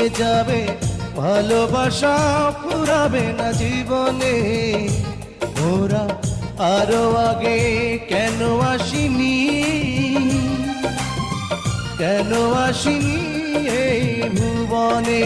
যাবে, ভালোবাসা ফুরাবে না জীবনে। ওরা আরো আগে কেন আসিনি, কেন আসিনি এই ভুবনে।